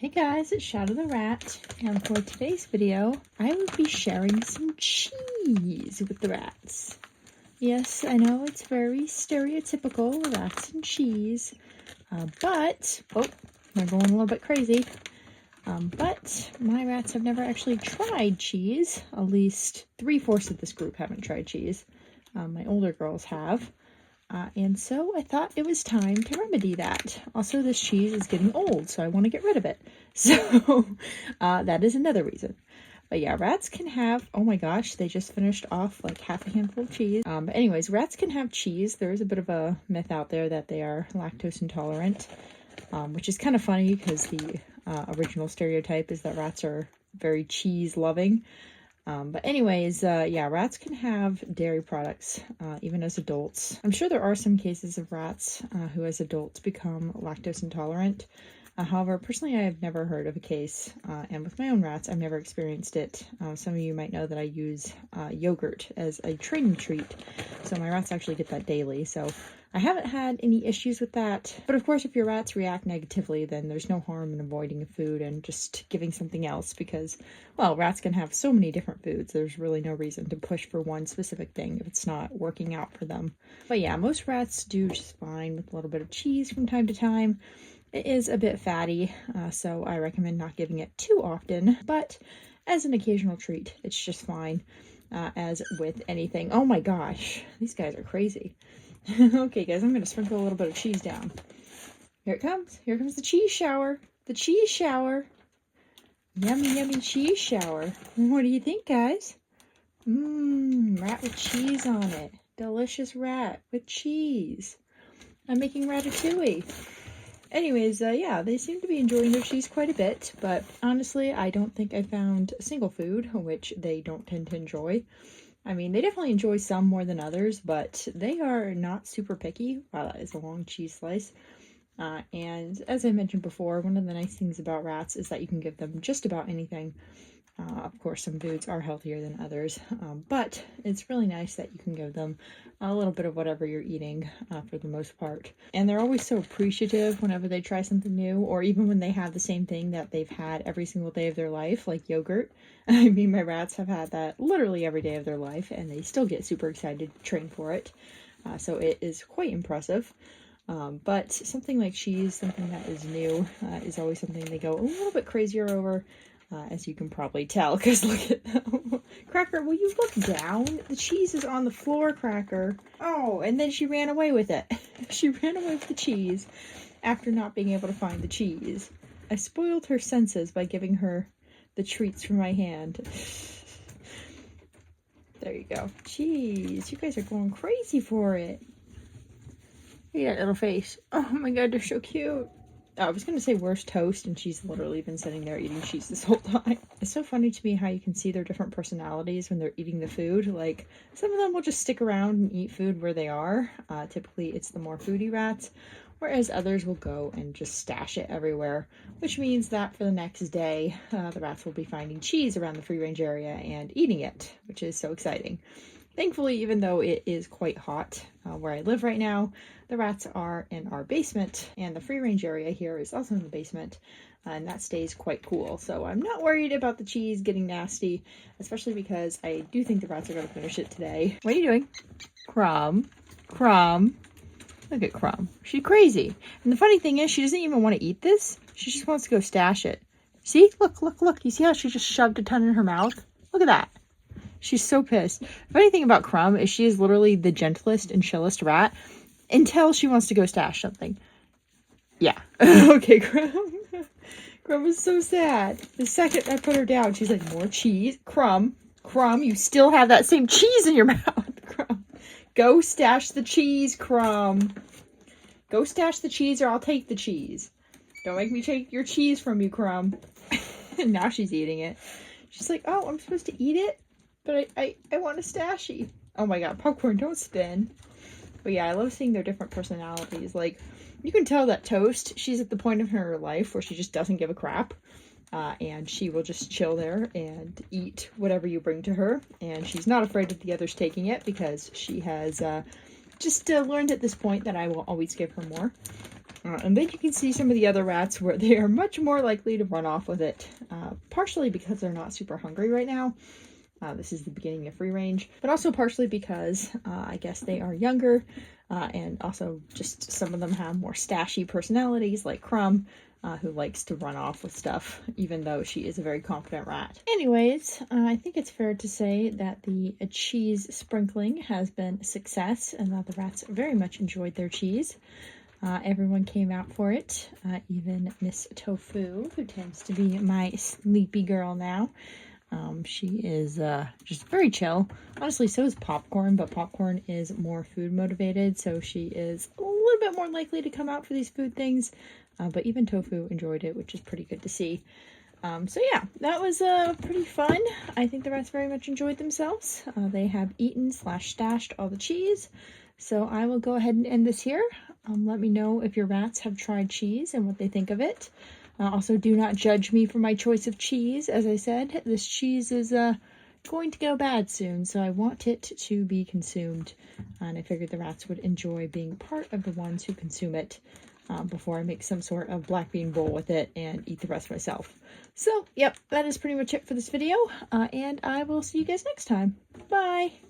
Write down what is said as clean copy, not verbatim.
Hey guys, it's Shadow the Rat, and for today's video, I will be sharing some cheese with the rats. Yes, I know it's very stereotypical, rats and cheese, but they're going a little bit crazy. But my rats have never actually tried cheese. At least 3/4 of this group haven't tried cheese. My older girls have. And so I thought it was time to remedy that. Also, this cheese is getting old, so I want to get rid of it. So that is another reason. But yeah, rats can have, oh my gosh, they just finished off like half a handful of cheese. But anyways, rats can have cheese. There is a bit of a myth out there that they are lactose intolerant, which is kind of funny because the original stereotype is that rats are very cheese loving. But anyways, yeah, rats can have dairy products, even as adults. I'm sure there are some cases of rats who as adults become lactose intolerant. However, personally, I have never heard of a case, and with my own rats, I've never experienced it. Some of you might know that I use yogurt as a training treat, so my rats actually get that daily, so I haven't had any issues with that. But of course, if your rats react negatively, then there's no harm in avoiding a food and just giving something else because, well, rats can have so many different foods. There's really no reason to push for one specific thing if it's not working out for them. But yeah, most rats do just fine with a little bit of cheese from time to time. It is a bit fatty, so I recommend not giving it too often, but as an occasional treat, it's just fine, as with anything. Oh my gosh, these guys are crazy. Okay, guys, I'm going to sprinkle a little bit of cheese down. Here it comes. Here comes the cheese shower. The cheese shower. Yummy, yummy cheese shower. What do you think, guys? Rat with cheese on it. Delicious rat with cheese. I'm making ratatouille. Anyways, yeah, they seem to be enjoying their cheese quite a bit, but honestly, I don't think I found a single food which they don't tend to enjoy. I mean, they definitely enjoy some more than others, but they are not super picky. Wow, that is a long cheese slice. And as I mentioned before, one of the nice things about rats is that you can give them just about anything. Of course, some foods are healthier than others, but it's really nice that you can give them a little bit of whatever you're eating for the most part. And they're always so appreciative whenever they try something new, or even when they have the same thing that they've had every single day of their life, like yogurt. I mean, my rats have had that literally every day of their life, and they still get super excited to train for it. So it is quite impressive. But something like cheese, something that is new, is always something they go a little bit crazier over. As you can probably tell, because look at them. Cracker, will you look down? The cheese is on the floor, Cracker. Oh, and then she ran away with it. She ran away with the cheese after not being able to find the cheese. I spoiled her senses by giving her the treats from my hand. There you go. Cheese. You guys are going crazy for it. Look at that little face. Oh my god, they're so cute. I was going to say where's Toast, and she's literally been sitting there eating cheese this whole time. It's so funny to me how you can see their different personalities when they're eating the food. Like, some of them will just stick around and eat food where they are. Typically, it's the more foodie rats, whereas others will go and just stash it everywhere, which means that for the next day, the rats will be finding cheese around the free-range area and eating it, which is so exciting. Thankfully, even though it is quite hot where I live right now, the rats are in our basement, and the free-range area here is also in the basement, and that stays quite cool. So I'm not worried about the cheese getting nasty, especially because I do think the rats are going to finish it today. What are you doing? Crumb. Crumb. Look at Crumb. She's crazy. And the funny thing is, she doesn't even want to eat this. She just wants to go stash it. See? Look, look, look. You see how she just shoved a ton in her mouth? Look at that. She's so pissed. The funny thing about Crumb is she is literally the gentlest and chillest rat until she wants to go stash something. Yeah. Okay, Crumb. Crumb is so sad. The second I put her down, she's like, more cheese. Crumb. Crumb, you still have that same cheese in your mouth. Crumb. Go stash the cheese, Crumb. Go stash the cheese or I'll take the cheese. Don't make me take your cheese from you, Crumb. And now she's eating it. She's like, oh, I'm supposed to eat it? But I want a stashy. Oh my god, Popcorn, don't spin. But yeah, I love seeing their different personalities. Like, you can tell that Toast, she's at the point of her life where she just doesn't give a crap. And she will just chill there and eat whatever you bring to her. And she's not afraid of the others taking it because she has just learned at this point that I will always give her more. And then you can see some of the other rats where they are much more likely to run off with it, partially because they're not super hungry right now. This is the beginning of free range, but also partially because I guess they are younger, and also just some of them have more stashy personalities, like Crumb, who likes to run off with stuff, even though she is a very confident rat. Anyways, I think it's fair to say that the cheese sprinkling has been a success, and that the rats very much enjoyed their cheese. Everyone came out for it, even Miss Tofu, who tends to be my sleepy girl now. She is just very chill. Honestly, so is Popcorn, but Popcorn is more food motivated, so she is a little bit more likely to come out for these food things. But even Tofu enjoyed it, which is pretty good to see. So yeah, that was pretty fun. I think the rats very much enjoyed themselves. They have eaten / stashed all the cheese. So I will go ahead and end this here. Let me know if your rats have tried cheese and what they think of it. Also, do not judge me for my choice of cheese. As I said, this cheese is going to go bad soon, so I want it to be consumed. And I figured the rats would enjoy being part of the ones who consume it before I make some sort of black bean bowl with it and eat the rest myself. So, yep, that is pretty much it for this video, and I will see you guys next time. Bye!